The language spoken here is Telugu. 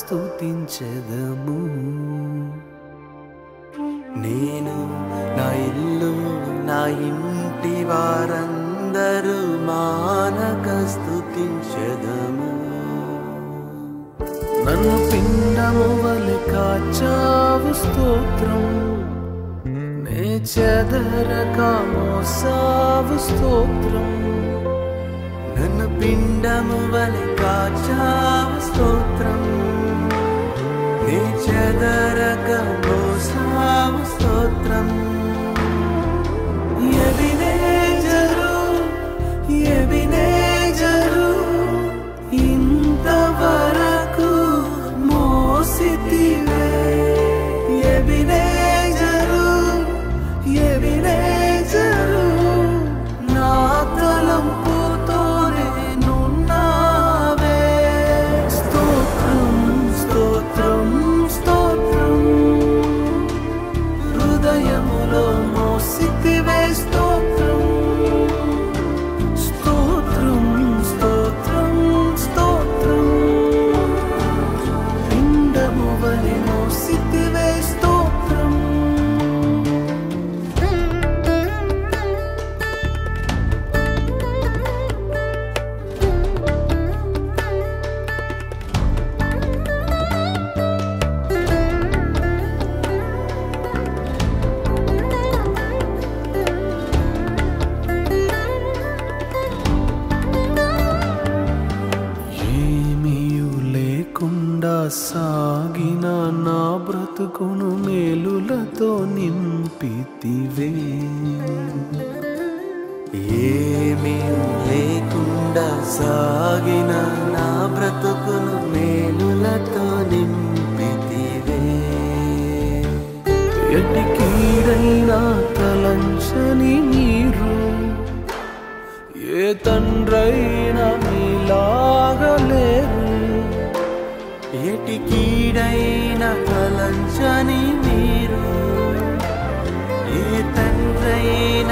స్తుతించెదము. నేను నా ఇల్లు నా ఇంటి వారందరూ మానక స్తుతించెదము. నన్ను పిండము వలె కాచావు స్తోత్రం, నే చెదరక మోసావు స్తోత్రం. నన్ను పిండము వలె కాచావు స్తోత్రం, నే చెదరక మోసావు స్తోత్రం. ఎబినేజరు ఎబినేజరు ఇంతవరకు మోసితివే. ఎబినేజరు ఎబినేజరు నా తలంపుతోనే నున్నావే. స్తోత్రం స్తోత్రం స్తోత్రం, హృదయములో మోసితివే స్తోత్రం. స్తోత్రం స్తోత్రం స్తోత్రం, పిండము వలె మోసితివే స్తోత్రం. సాగిన నా బ్రతుకును మేలులతో నింపితివే. ఏమీ లేకుండా సాగిన నా బ్రతుకును మేలులతో నింపితివే. ఎట్టి కీడైనా తలంచని మీరు, ఏ తండ్రైనా మీలాగలేరు. ఎటి కీడైన తలంచని మీరు, ఏ తండ్రైన